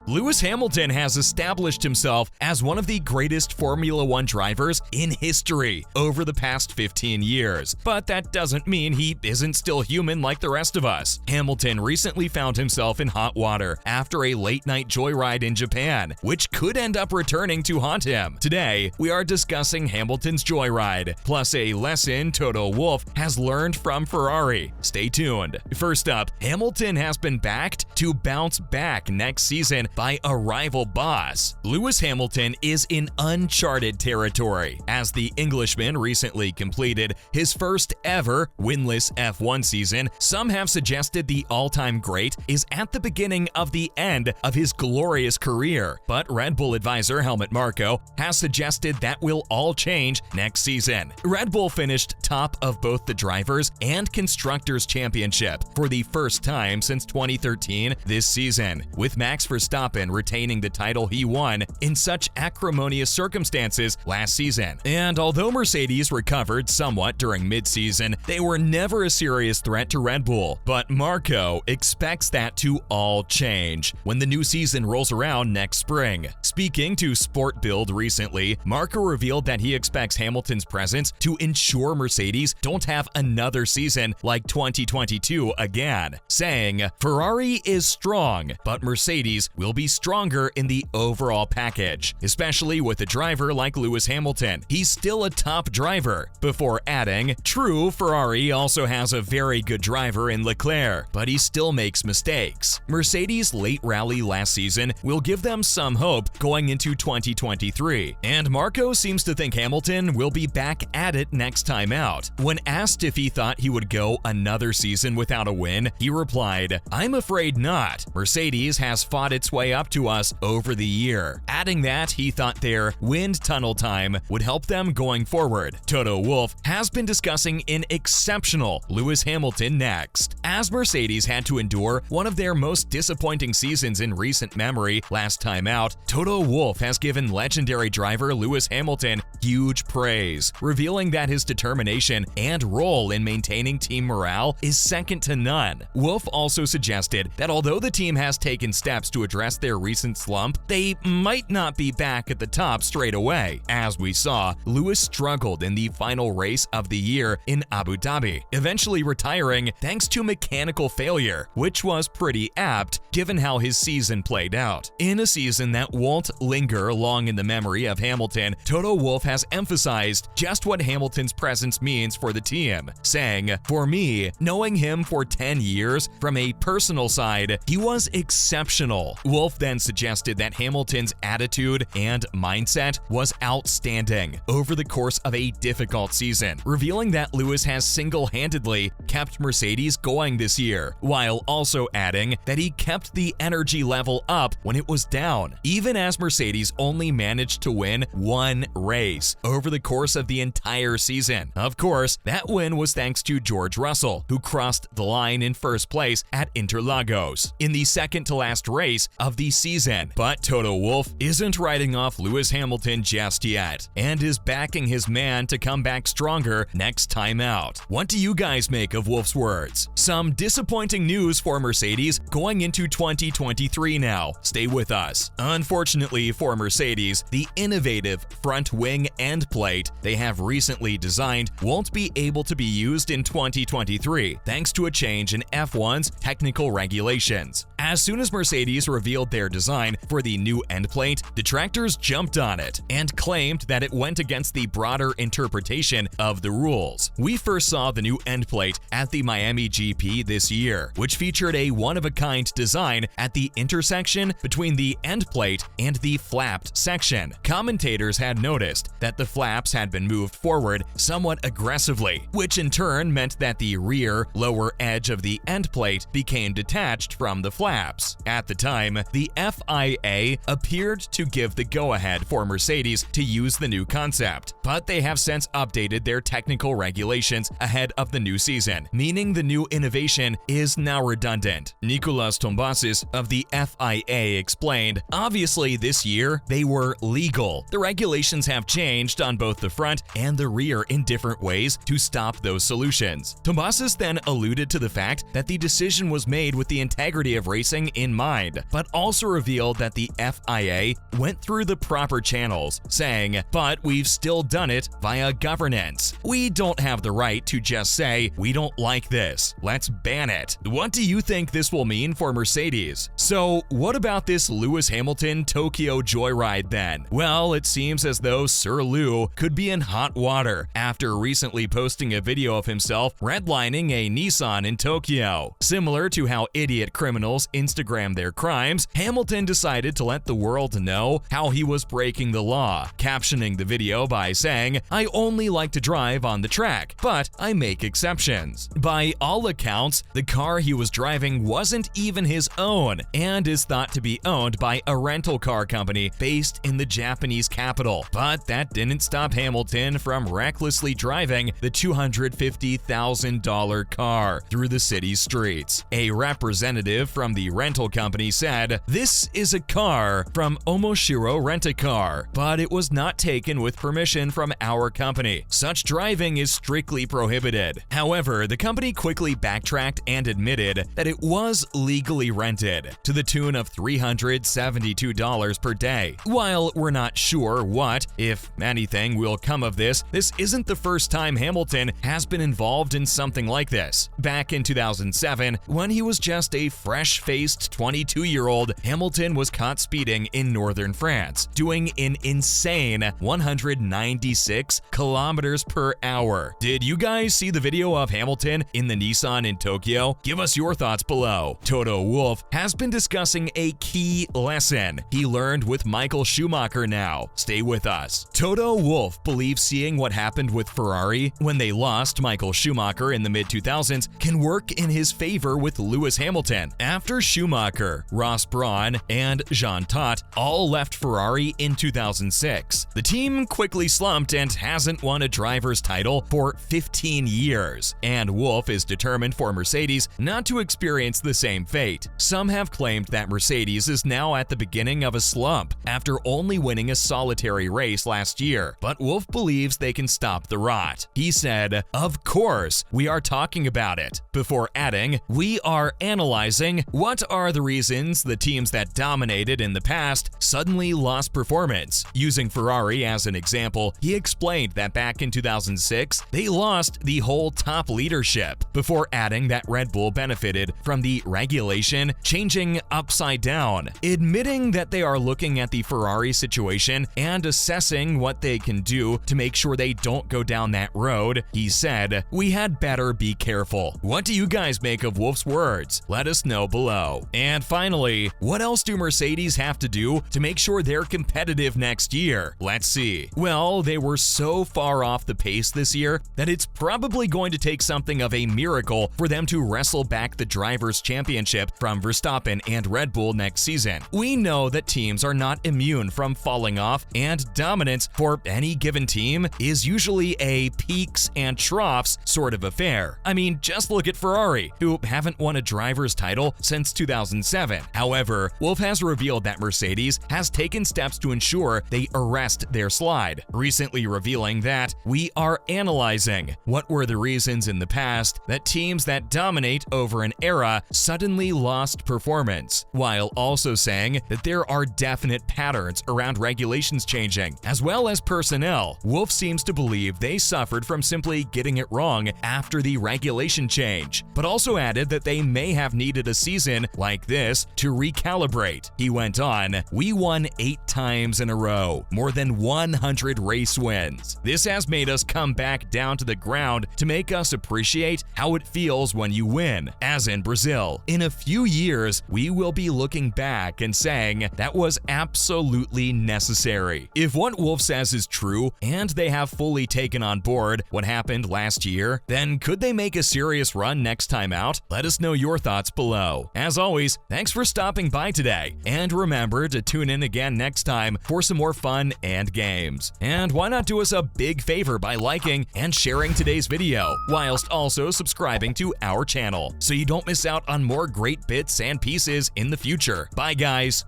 Lewis Hamilton has established himself as one of the greatest Formula One drivers in history over the past 15 years, but that doesn't mean he isn't still human like the rest of us. Hamilton recently found himself in hot water after a late-night joyride in Japan, which could end up returning to haunt him. Today, we are discussing Hamilton's joyride, plus a lesson Toto Wolff has learned from Ferrari. Stay tuned. First up, Hamilton has been backed to bounce back next season by a rival boss. Lewis Hamilton is in uncharted territory, as the Englishman recently completed his first ever winless F1 season. Some have suggested the all-time great is at the beginning of the end of his glorious career, but Red Bull advisor Helmut Marko has suggested that will all change next season. Red Bull finished top of both the Drivers' and Constructors' Championship for the first time since 2013 this season, with Max Verstappen retaining the title he won in such acrimonious circumstances last season. And although Mercedes recovered somewhat during mid-season, they were never a serious threat to Red Bull. But Marko expects that to all change when the new season rolls around next spring. Speaking to Sport Bild recently, Marko revealed that he expects Hamilton's presence to ensure Mercedes don't have another season like 2022 again, saying, "Ferrari is strong, but Mercedes will be stronger in the overall package, especially with a driver like Lewis Hamilton. He's still a top driver," before adding, "True, Ferrari also has a very good driver in Leclerc, but he still makes mistakes." Mercedes' late rally last season will give them some hope going into 2023, and Marko seems to think Hamilton will be back at it next time out. When asked if he thought he would go another season without a win, he replied, "I'm afraid not. Mercedes has fought its way up to us over the year," adding that he thought their wind tunnel time would help them going forward. Toto Wolff has been discussing an exceptional Lewis Hamilton next. As Mercedes had to endure one of their most disappointing seasons in recent memory last time out, Toto Wolff has given legendary driver Lewis Hamilton huge praise, revealing that his determination and role in maintaining team morale is second to none. Wolff also suggested that although the team has taken steps to address their recent slump, they might not be back at the top straight away. As we saw, Lewis struggled in the final race of the year in Abu Dhabi, eventually retiring thanks to mechanical failure, which was pretty apt given how his season played out. In a season that won't linger long in the memory of Hamilton, Toto Wolff has emphasized just what Hamilton's presence means for the team, saying, "For me, knowing him for 10 years, from a personal side, he was exceptional." Wolff then suggested that Hamilton's attitude and mindset was outstanding over the course of a difficult season, revealing that Lewis has single-handedly kept Mercedes going this year, while also adding that he kept the energy level up when it was down, even as Mercedes only managed to win one race over the course of the entire season. Of course, that win was thanks to George Russell, who crossed the line in first place at Interlagos in the second-to-last race of the season. But Toto Wolff isn't writing off Lewis Hamilton just yet, and is backing his man to come back stronger next time out. What do you guys make of Wolff's words? Some disappointing news for Mercedes going into 2023 now. Stay with us. Unfortunately for Mercedes, the innovative front wing end plate they have recently designed won't be able to be used in 2023 thanks to a change in F1's technical regulations. As soon as Mercedes revealed their design for the new end plate, detractors jumped on it and claimed that it went against the broader interpretation of the rules. We first saw the new end plate at the Miami GP this year, which featured a one-of-a-kind design at the intersection between the end plate and the flapped section. Commentators had noticed that the flaps had been moved forward somewhat aggressively, which in turn meant that the rear lower edge of the end plate became detached from the flaps. At the time, the FIA appeared to give the go-ahead for Mercedes to use the new concept, but they have since updated their technical regulations ahead of the new season, meaning the new innovation is now redundant. Nicolas Tombasis of the FIA explained, "Obviously this year they were legal. The regulations have changed on both the front and the rear in different ways to stop those solutions." Tombasis then alluded to the fact that the decision was made with the integrity of racing in mind, but also revealed that the FIA went through the proper channels, saying, "But we've still done it via governance. We don't have the right to just say, we don't like this. Let's ban it." What do you think this will mean for Mercedes? So what about this Lewis Hamilton Tokyo Joyride then? Well, it seems as though Sir Lew could be in hot water after recently posting a video of himself redlining a Nissan in Tokyo. Similar to how idiot criminals Instagram their crimes, Hamilton decided to let the world know how he was breaking the law, captioning the video by saying, "I only like to drive on the track, but I make exceptions." By all accounts, the car he was driving wasn't even his own and is thought to be owned by a rental car company based in the Japanese capital. But that didn't stop Hamilton from recklessly driving the $250,000 car through the city's streets. A representative from the rental company said, "This is a car from Omoshiro Rent-A-Car, but it was not taken with permission from our company. Such driving is strictly prohibited." However, the company quickly backtracked and admitted that it was legally rented to the tune of $372 per day. While we're not sure what, if anything, will come of this isn't the first time Hamilton has been involved in something like this. Back in 2007, when he was just a fresh-faced 22-year-old, Hamilton was caught speeding in northern France, doing an insane 196 kilometers per hour. Did you guys see the video of Hamilton in the Nissan in Tokyo? Give us your thoughts below. Toto Wolff has been discussing a key lesson he learned with Michael Schumacher now. Stay with us. Toto Wolff believes seeing what happened with Ferrari when they lost Michael Schumacher in the mid-2000s can work in his favor with Lewis Hamilton. After Schumacher, Ross Brawn, and Jean Todt all left Ferrari in 2006, the team quickly slumped and hasn't won a driver's title for 15 years, and Wolff is determined for Mercedes not to experience the same fate. Some have claimed that Mercedes is now at the beginning of a slump after only winning a solitary race last year, but Wolff believes they can stop the rot. He said, "Of course, we are talking about it," before adding, "We are analyzing what are the reasons the teams that dominated in the past suddenly lost performance." Using Ferrari as an example, he explained that back in 2006, they lost the whole top leadership, before adding that Red Bull benefited from the regulation changing upside down. Admitting that they are looking at the Ferrari situation and assessing what they can do to make sure they don't go down that road, he said, "We had better be careful." What do you guys make of Wolff's words? Let us know below. And finally, what else do Mercedes have to do to make sure they're competitive next year? Let's see. Well, they were so far off the pace this year that it's probably going to take something of a miracle for them to wrestle back the Drivers' Championship from Verstappen and Red Bull next season. We know that teams are not immune from falling off, and dominance for any given team is usually a peaks and troughs sort of affair. I mean, just look at Ferrari, who haven't won a driver's title since 2007. However, Wolff has revealed that Mercedes has taken steps to ensure they arrest their slide, recently revealing that "We are analyzing what were the reasons in the past that teams that dominate over an era suddenly lost performance," while also saying that there are definite patterns around regulations changing, as well as personnel. Wolff seems to believe they suffered from simply getting it wrong after the regulation change, but also added that they may have needed a season like this to recalibrate. He went on, "We won 8 times in a row, more than 100 race wins. This has made us come back down to the ground to make us appreciate how it feels when you win, as in Brazil. In a few years, we will be looking back and saying that was absolutely necessary." If what Wolff says is true, and they have fully taken on board what happened last year, then could they make a serious run next time out? Let us know your thoughts below. As always, thanks for stopping by today, and remember to tune in again next time for some more fun and games. And why not do us a big favor by liking and sharing today's video, whilst also subscribing to our channel, so you don't miss out on more great bits and pieces in the future. Bye guys!